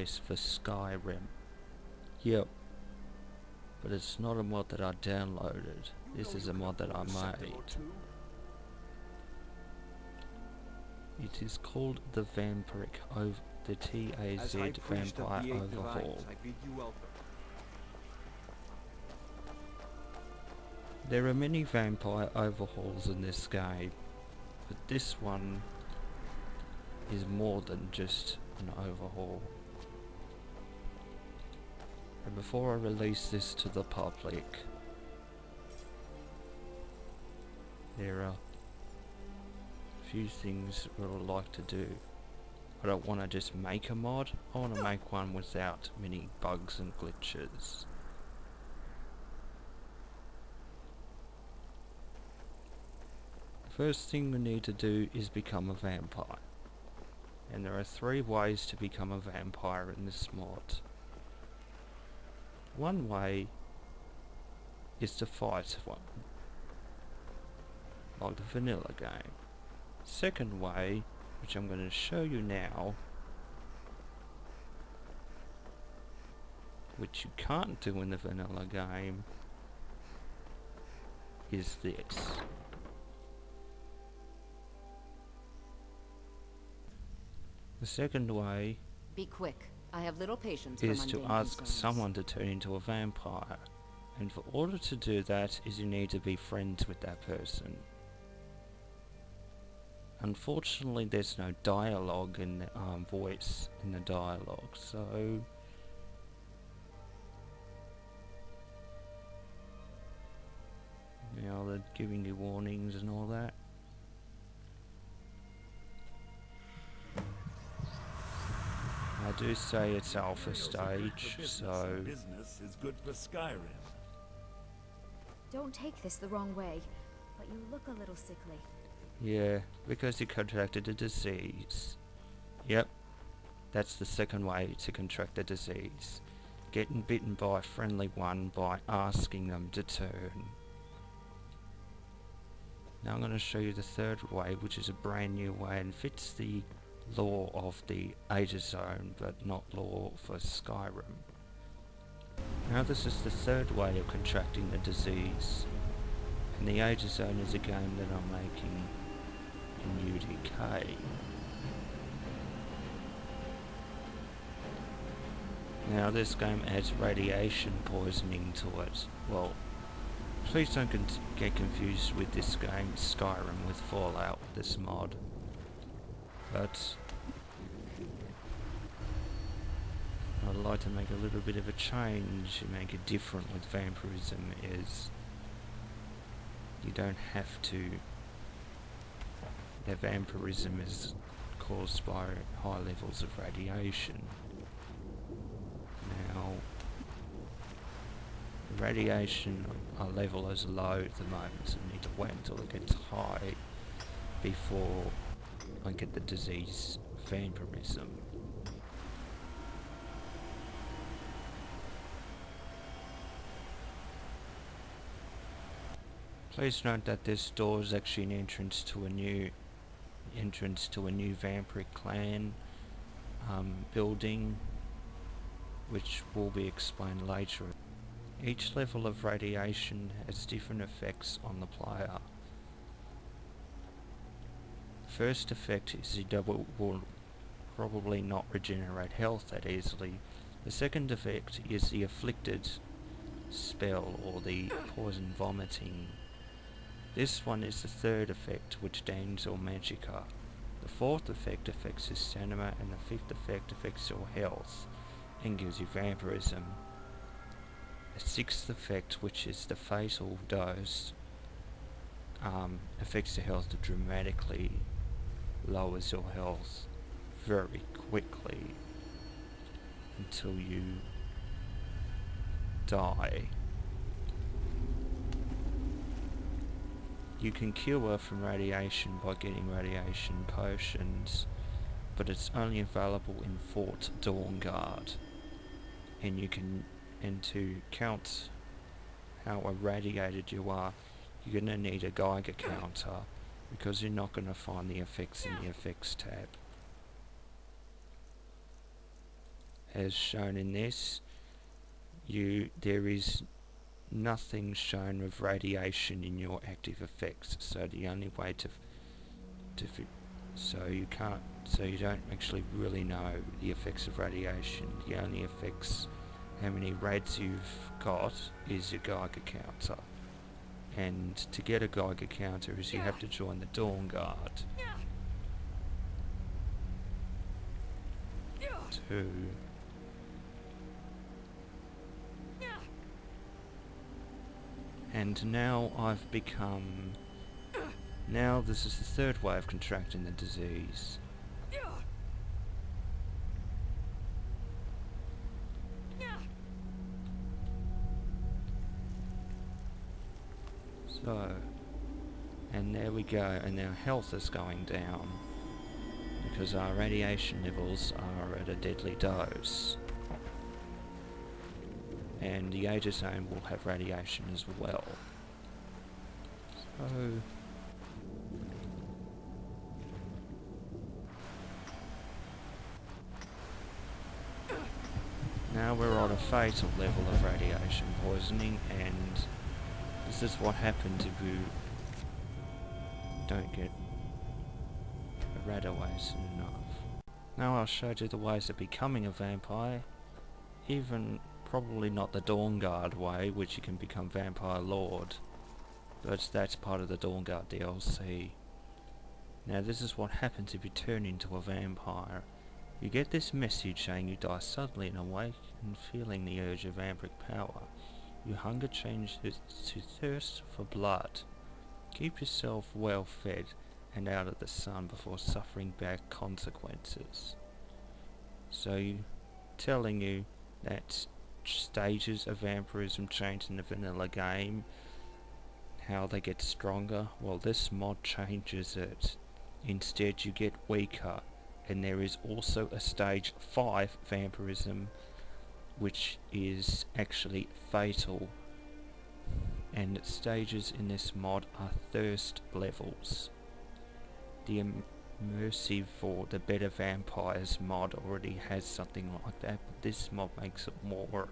interface for Skyrim. Yep, but it's not a mod that I downloaded. This is a mod that I made. It is called the TAZ Vampire Overhaul. There are many vampire overhauls in this game, but this one is more than just an overhaul. And before I release this to the public, there are a few things that I'd like to do. I don't want to just make a mod, I want to make one without many bugs and glitches. First thing we need to do is become a vampire. And there are 3 ways to become a vampire in this mod. One way is to fight one, like the vanilla game. Second way, which I'm going to show you now, which you can't do in the vanilla game, is this. The second way Be quick. I have little patience is for to mundane ask concerns. someone to turn into a vampire, and for order to do that is you need to be friends with that person. Unfortunately there's no dialogue in the voice in the dialogue, so now they're giving you warnings and all that. I do say it's alpha stage, so business is good for Skyrim. Don't take this the wrong way, but you look a little sickly. yeah, because you contracted a disease. Yep, that's the second way to contract a disease. Getting bitten by a friendly one by asking them to turn. Now I'm going to show you the third way, which is a brand new way and fits the law of the Aegis Zone, but not law for Skyrim. Now this is the third way of contracting the disease, and the Aegis Zone is a game that I'm making in UDK. Now this game adds radiation poisoning to it. Well, please don't get confused with this game Skyrim with Fallout with this mod. But I'd like to make a little bit of a change and make it different with vampirism is you don't have to. The vampirism is caused by high levels of radiation. Now, the radiation level is low at the moment, so I need to wait until it gets high before I get the disease vampirism. Please note that this door is actually an entrance to a new vampiric clan building, which will be explained later. Each level of radiation has different effects on the player. First effect is the double will probably not regenerate health that easily. The second effect is the afflicted spell or the poison vomiting. This one is the third effect, which damages your magicka. The fourth effect affects your stamina, and the fifth effect affects your health and gives you vampirism. The sixth effect, which is the fatal dose, affects your health dramatically, lowers your health very quickly until you die. You can cure from radiation by getting radiation potions, but it's only available in Fort Dawnguard. And to count how irradiated you are, you're going to need a Geiger counter, because you're not going to find the effects in the effects tab. as shown in this, there is nothing shown of radiation in your active effects, so the only way so you don't actually really know the effects of radiation. The only effects, how many rads you've got, is your Geiger counter. And to get a Geiger counter is you have to join the Dawn Guard. 2. And now I've become... Now this is the third way of contracting the disease. So, and there we go, and our health is going down because our radiation levels are at a deadly dose. And the Aegis Zone will have radiation as well. So... now we're on a fatal level of radiation poisoning, and this is what happens if you don't get a rad away soon enough. Now I'll show you the ways of becoming a vampire, even probably not the Dawn Guard way, which you can become Vampire Lord, but that's part of the Dawn Guard DLC. Now this is what happens if you turn into a vampire. You get this message saying you die suddenly and awake and feeling the urge of vampiric power. Your hunger changes to thirst for blood. Keep yourself well fed and out of the sun before suffering bad consequences. So telling you that stages of vampirism change in the vanilla game, how they get stronger, well this mod changes it. Instead you get weaker. And there is also a stage 5 vampirism, which is actually fatal. And stages in this mod are thirst levels. The immersive for the Better Vampires mod already has something like that, but this mod makes it more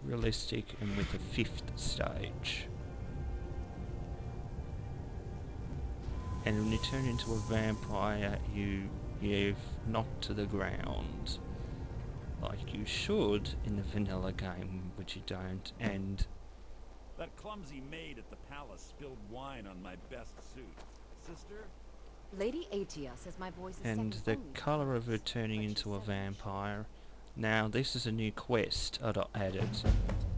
realistic and with a 5th stage. And when you turn into a vampire, you've knocked to the ground, like you should in the vanilla game, which you don't, and... That clumsy maid at the palace spilled wine on my best suit. Sister? Lady Atia says my voice is and second the only to colour of her hers, turning but she into a said vampire. Now this is a new quest added,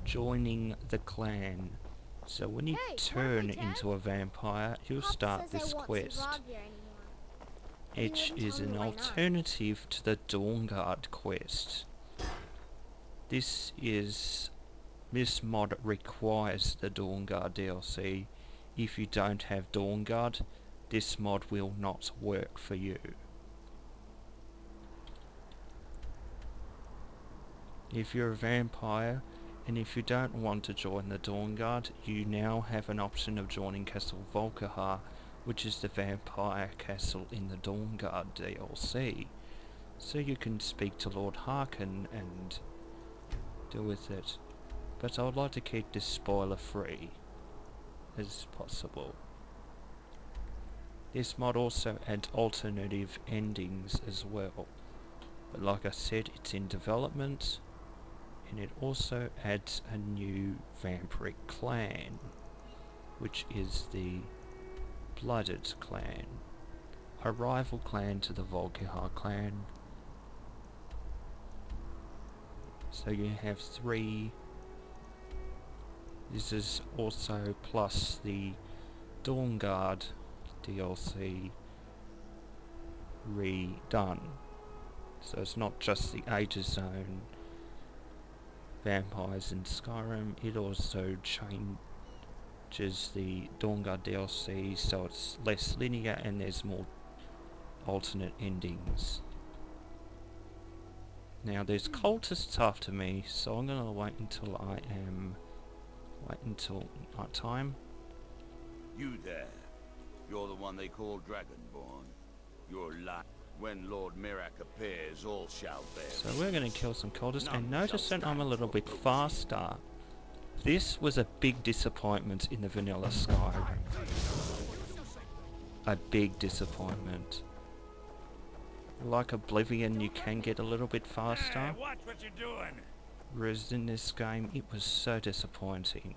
joining the clan. So when you Hey, turn Morphe, Ted. into a vampire, you'll Pop start says I this won't quest, survive here anymore. He which wouldn't is tell me an why not. alternative to the Dawn Guard quest. This mod requires the Dawn Guard DLC. If you don't have Dawn Guard, this mod will not work for you. If you're a vampire, and if you don't want to join the Dawn Guard, you now have an option of joining Castle Volkihar, which is the vampire castle in the Dawn Guard DLC. So you can speak to Lord Harkin and deal with it. But I would like to keep this spoiler free as possible. This mod also adds alternative endings as well. But like I said, it's in development. And it also adds a new vampiric clan, which is the Blooded clan, a rival clan to the Volkihar clan. So you have 3. This is also plus the Dawn Guard DLC redone. So it's not just the Aegis Zone vampires in Skyrim, it also changes the Dawn Guard DLC so it's less linear and there's more alternate endings. Now there's cultists after me, so I'm gonna wait until night time. You there. You're the one they call Dragonborn. You're When Lord Mirak appears, all shall bear. So we're going to kill some cultists, and notice that I'm a little bit faster. This was a big disappointment in the vanilla Skyrim. A big disappointment. Like Oblivion, you can get a little bit faster. Hey, watch what you're doing. Whereas in this game, it was so disappointing.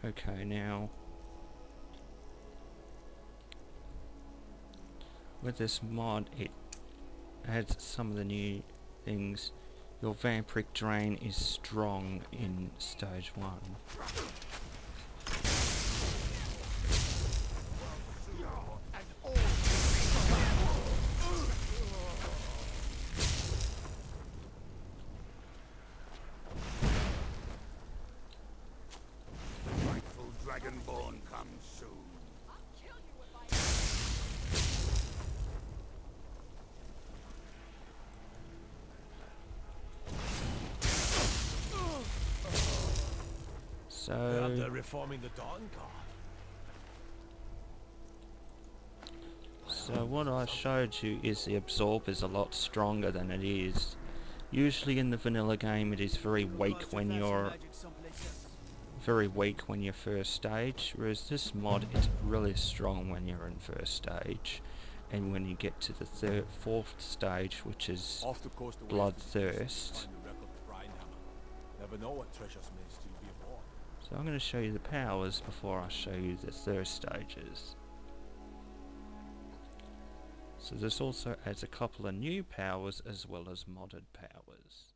Okay, now... with this mod, it adds some of the new things. Your vampiric drain is strong in stage 1. Rightful Dragonborn comes soon. So... they're reforming the Dawn Guard. So what I showed you is the absorb is a lot stronger than it is. Usually in the vanilla game it is very weak when you're first stage, whereas this mod is really strong when you're in first stage, and when you get to the fourth stage, which is Off the coast away bloodthirst. find the wreck of the Brinehammer. Never know what treasures may still be aboard. So I'm going to show you the powers before I show you the thirst stages. So this also adds a couple of new powers as well as modded powers.